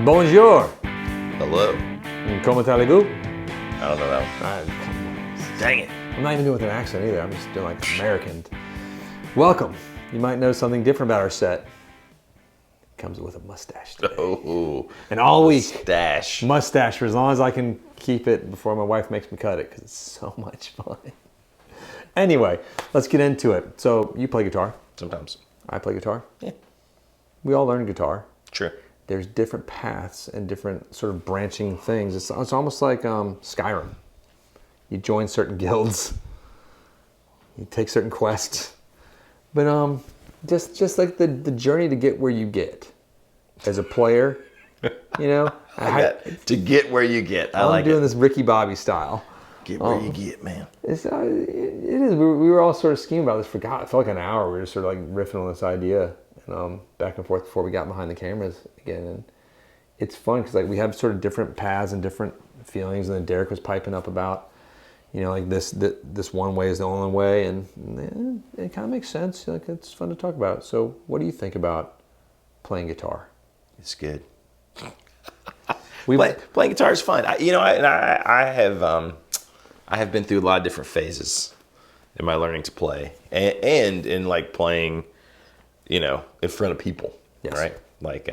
Bonjour. Hello. Comment allez-vous? I don't know that one. Dang it. I'm not even doing it with an accent either. I'm just doing like American. Welcome. You might know something different about our set. It comes with a mustache today. Oh, And all week, mustache for as long as I can keep it before my wife makes me cut it because it's so much fun. Anyway, let's get into it. So you play guitar. Sometimes. I play guitar. Yeah. We all learn guitar. True. There's different paths and different sort of branching things. It's almost like Skyrim. You join certain guilds. You take certain quests. But just like the journey to get where you get as a player, you know. To get where you get. I'm doing this Ricky Bobby style. Get where you get, man. It is. We were all sort of scheming about this for God. It felt like an hour. We were just sort of like riffing on this idea and back and forth before we got behind the cameras again. And it's fun because like we have sort of different paths and different feelings. And then Derek was piping up about, you know, like this one way is the only way, and it kind of makes sense. Like it's fun to talk about. So, what do you think about playing guitar? It's good. Playing guitar is fun. I have been through a lot of different phases in my learning to play, and in like playing, you know, in front of people. Yes. Right? Like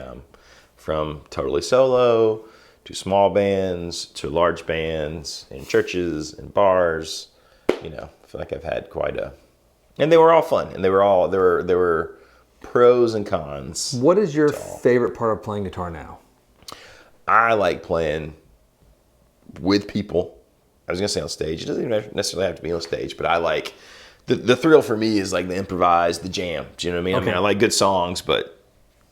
from totally solo to small bands to large bands in churches and bars. You know, I feel like I've had and they were all fun, and there were pros and cons. What is your favorite part of playing guitar now? I like playing with people. I was gonna say on stage. It doesn't even necessarily have to be on stage, but I like the thrill for me is like the improvise, the jam. Do you know what I mean? Okay. I mean, I like good songs, but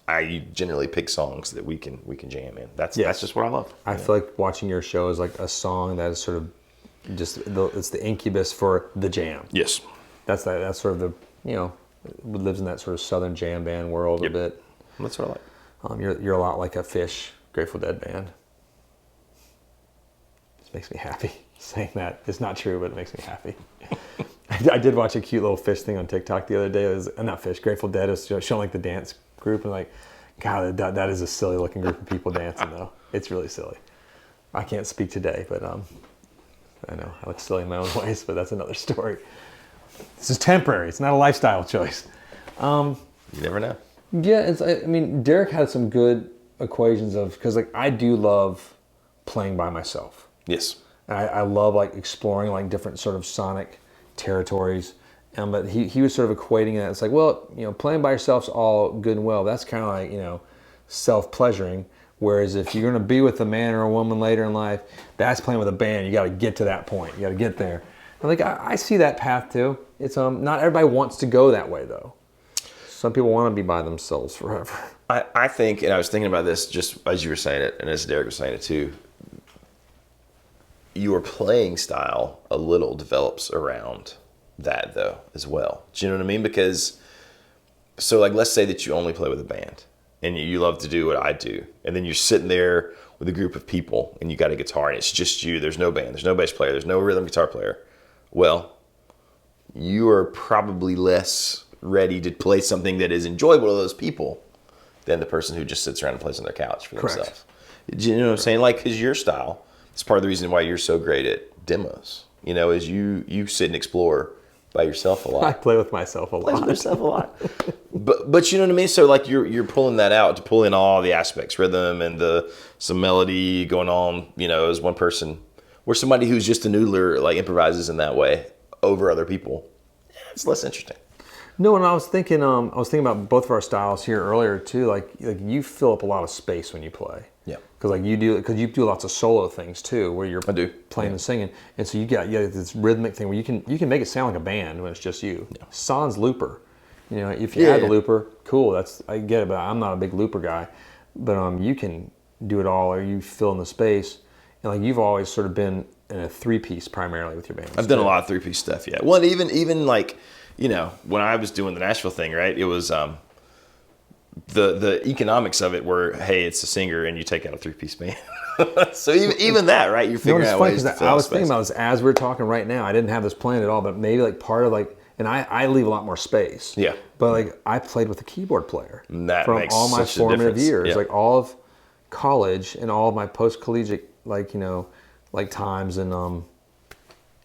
I generally pick songs that we can jam in. That's just what I love. I feel like watching your show is like a song that is sort of it's the incubus for the jam. Yes, that's sort of the, you know, lives in that sort of southern jam band world a bit. That's what I like. You're a lot like a Fish, Grateful Dead band. This makes me happy saying that. It's not true, but it makes me happy. I did watch a cute little Fish thing on TikTok the other day. It was not Fish, Grateful Dead. It was showing like the dance group, and like, God, that is a silly looking group of people dancing though. It's really silly. I can't speak today, but I know I look silly in my own ways, but that's another story. This is temporary. It's not a lifestyle choice. You never know. Yeah, I mean, Derek had some good equations because like I do love playing by myself. Yes. I love like exploring like different sort of sonic territories. But he was sort of equating it. It's like, well, you know, playing by yourself's all good and well. That's kind of like, you know, self-pleasuring. Whereas if you're going to be with a man or a woman later in life, that's playing with a band. You got to get to that point. You got to get there. And like I see that path too. It's not everybody wants to go that way though. Some people want to be by themselves forever. I think, and I was thinking about this just as you were saying it, and as Derek was saying it too. Your playing style a little develops around that though as well. Do you know what I mean? Because so like let's say that you only play with a band and you love to do what I do, and then you're sitting there with a group of people and you got a guitar and it's just you. There's no band, there's no bass player, there's no rhythm guitar player. Well, you are probably less ready to play something that is enjoyable to those people than the person who just sits around and plays on their couch for themselves. Do you know what I'm saying? Like, because your style, it's part of the reason why you're so great at demos, you know, is you sit and explore by yourself a lot. I play with myself a lot. Play with yourself a lot. But you know what I mean? So like you're pulling that out to pull in all the aspects, rhythm and some melody going on, you know, as one person. Where somebody who's just a noodler like improvises in that way over other people, it's less interesting. No, and I was thinking about both of our styles here earlier too. Like you fill up a lot of space when you play. Yeah. Because you do lots of solo things too, where you're playing and singing, and so you got this rhythmic thing where you can make it sound like a band when it's just you. Yeah. Sans looper, you know, if you add the looper, cool. I get it, but I'm not a big looper guy. But you can do it all, or you fill in the space, and like you've always sort of been in a 3-piece primarily with your band. I've done a lot of 3-piece stuff. Yeah. Well, even like, you know, when I was doing the Nashville thing, right? It was the economics of it were, hey, it's a singer and you take out a 3-piece band. So even that, right? You're figuring out ways to fill I was space. thinking about this as we're talking right now. I didn't have this planned at all, but maybe like part of like, and I leave a lot more space. Yeah. But like I played with a keyboard player That from makes all my such a formative difference. years. Yeah. Like all of college and all of my post collegiate times, and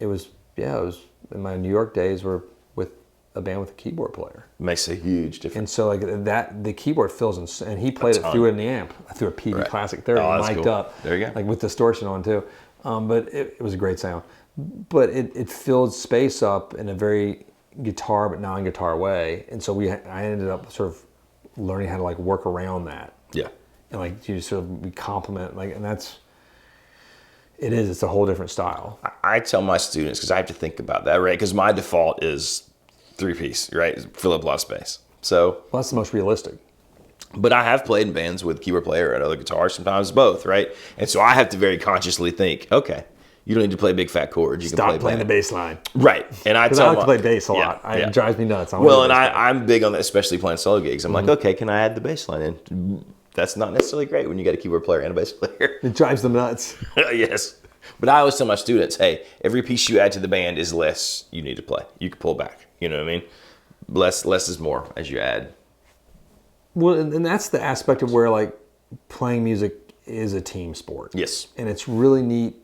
it was in my New York days were with a band with a keyboard player. Makes a huge difference. And so the keyboard fills and he played it through in the amp, through a PV Classic 30, mic'd up, there you go, like with distortion on too. But it was a great sound. But it filled space up in a very guitar but non-guitar way, and so I ended up sort of learning how to like work around that. Yeah. And like you sort of we complement and it's a whole different style. I tell my students, because I have to think about that, right? Because my default is 3-piece, right? Fill up a lot of space. So that's the most realistic. But I have played in bands with keyboard player and other guitars, sometimes both, right? And so I have to very consciously think, okay, you don't need to play big fat chords. You Stop can playing the bass line. Right. And I like to play bass a lot. It drives me nuts. I'm big on that, especially playing solo gigs. I'm like, okay, can I add the bass line in? That's not necessarily great when you got a keyboard player and a bass player. It drives them nuts. Yes. But I always tell my students, hey, every piece you add to the band is less you need to play. You can pull back. You know what I mean? Less is more as you add. Well, and that's the aspect of where like playing music is a team sport. Yes. And it's really neat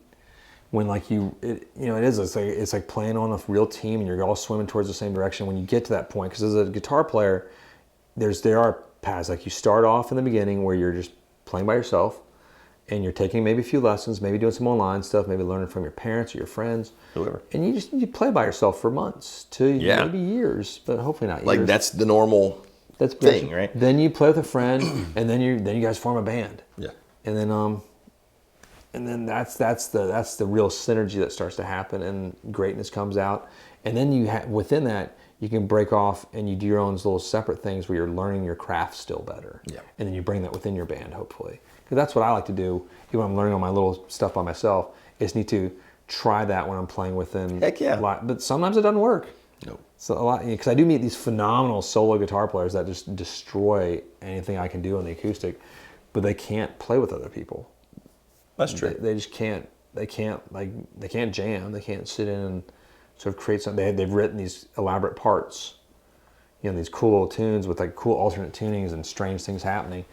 when like it's like playing on a real team and you're all swimming towards the same direction when you get to that point. Because as a guitar player, there are paths. Like you start off in the beginning where you're just playing by yourself and you're taking maybe a few lessons, maybe doing some online stuff, maybe learning from your parents or your friends. Whoever. And you play by yourself for months to maybe years, but hopefully not years. Like that's the normal thing, right? Then you play with a friend and then you guys form a band. Yeah. And then that's the real synergy that starts to happen and greatness comes out. And then within that, you can break off and you do your own little separate things where you're learning your craft still better. Yeah. And then you bring that within your band, hopefully. Because that's what I like to do, even when I'm learning all my little stuff by myself, is need to try that when I'm playing within. Heck yeah. But sometimes it doesn't work. Nope. So a lot, because I do meet these phenomenal solo guitar players that just destroy anything I can do on the acoustic, but they can't play with other people. That's true. They just can't. They can't jam. They can't sit in and sort of create something. They've written these elaborate parts, these cool little tunes with like cool alternate tunings and strange things happening.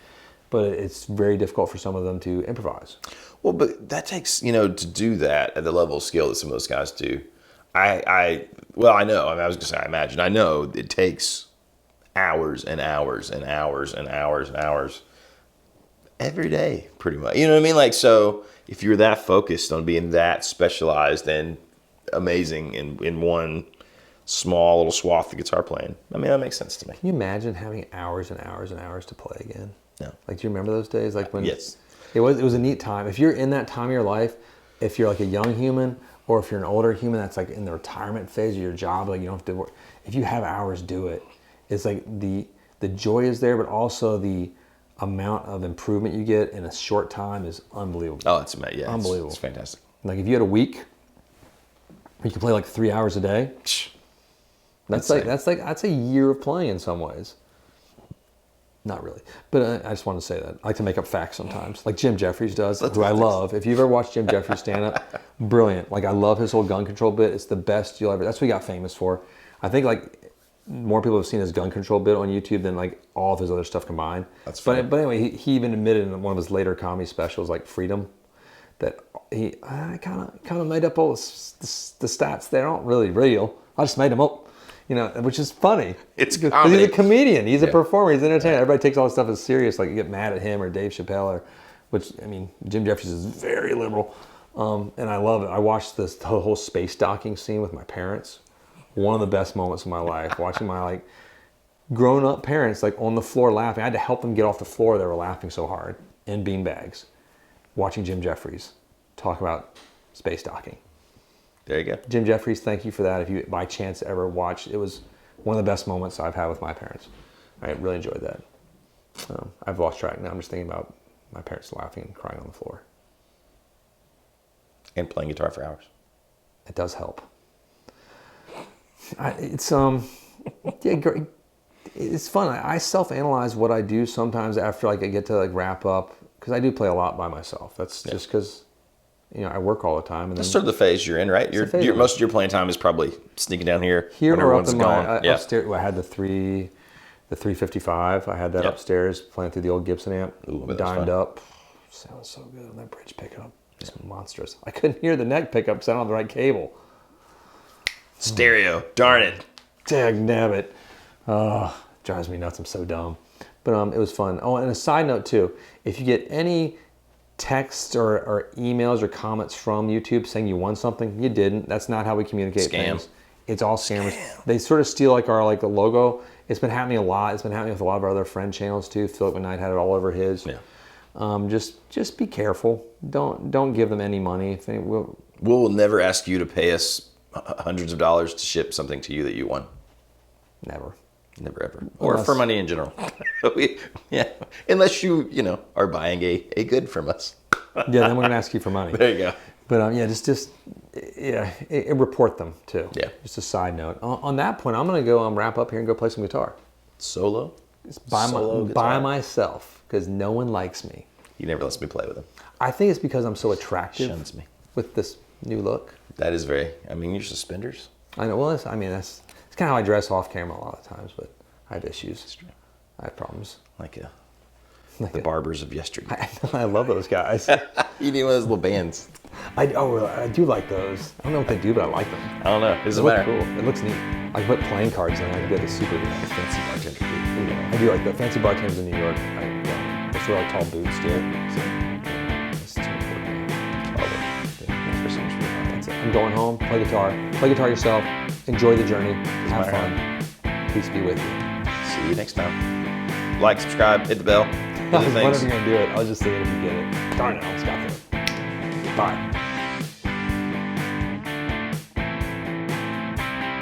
But it's very difficult for some of them to improvise. Well, but that takes, to do that at the level of skill that some of those guys do. I know. I mean, I was going to say, I imagine. I know it takes hours and hours and hours and hours and hours every day, pretty much. You know what I mean? Like, so if you're that focused on being that specialized and amazing in one small little swath of guitar playing, I mean, that makes sense to me. Can you imagine having hours and hours and hours to play again? No. Like, do you remember those days? Like when yes. It was a neat time. If you're in that time of your life, if you're like a young human or if you're an older human that's like in the retirement phase of your job, like you don't have to work. If you have hours, do it. It's like the joy is there, but also the amount of improvement you get in a short time is unbelievable. Oh, it's amazing. Yeah, unbelievable. It's fantastic. Like if you had a week, you could play like 3 hours a day. That's a year of playing in some ways. Not really, but I just want to say that. I like to make up facts sometimes, like Jim Jeffries does, who I love. If you've ever watched Jim Jeffries stand up, brilliant. Like I love his whole gun control bit. It's the best you'll ever. That's what he got famous for. I think like more people have seen his gun control bit on YouTube than like all of his other stuff combined. That's funny. But anyway, he even admitted in one of his later comedy specials, like Freedom, that I kind of made up all the stats. They aren't really real. I just made them up. Which is funny. It's comedy. He's a comedian. He's a performer. He's an entertainer. Everybody takes all this stuff as serious. Like you get mad at him or Dave Chappelle Jim Jeffries is very liberal, and I love it. I watched the whole space docking scene with my parents. One of the best moments of my life. Watching my grown up parents on the floor laughing. I had to help them get off the floor. They were laughing so hard in beanbags. Watching Jim Jeffries talk about space docking. There you go. Jim Jeffries, thank you for that. If you by chance ever watched, it was one of the best moments I've had with my parents. I really enjoyed that. I've lost track now. I'm just thinking about my parents laughing and crying on the floor. And playing guitar for hours. It does help. It's great. It's fun. I self-analyze what I do sometimes after I get to wrap up because I do play a lot by myself. That's just because. I work all the time. And that's sort of the phase you're in, right? Most of your playing time is probably sneaking down here. Here when everyone's gone. Upstairs, I had the 355. I had that upstairs playing through the old Gibson amp. Ooh, dined up. sounds so good on that bridge pickup. Just monstrous. I couldn't hear the neck pickup sound on the right cable. Stereo. Darn it. Dag nabbit. Oh, drives me nuts. I'm so dumb. But it was fun. Oh, and a side note too. If you get any texts or emails or comments from YouTube saying you won something, you didn't. That's not how we communicate things. It's all scammers. They sort of steal our the logo. It's been happening a lot. It's been happening with a lot of our other friend channels too. Philip McKnight had it all over his. Yeah. Just be careful. Don't give them any money. We'll never ask you to pay us hundreds of dollars to ship something to you that you won. Never. Never ever. Or for money in general. Unless you are buying a good from us. Yeah, then we're gonna ask you for money. There you go. But report them too. Yeah. Just a side note. On that point, I'm gonna go wrap up here and go play some guitar. Solo? It's by myself because no one likes me. He never lets me play with him. I think it's because I'm so attractive. Shuns me. With this new look. That is very. Your suspenders. I know. Well, that's kind of how I dress off camera a lot of times, but I have issues. That's true. I have problems. Like the barbers of yesterday. I love those guys. You need one of those little bands. I do like those. I don't know what they do, but I like them. I don't know. It doesn't matter. Cool. It looks neat. I can put playing cards in. I can get the super fancy bartender. I do like the fancy bartenders in New York. They sort of tall boots too. So it's too important. Thanks for so much for your time. That's it. I'm going home. Play guitar yourself. Enjoy the journey. Have fun. Peace be with you. See you next time. Like, subscribe, hit the bell. I was wondering if you're going to do it. I was just saying if you get it. Darn it, I almost got there. Bye.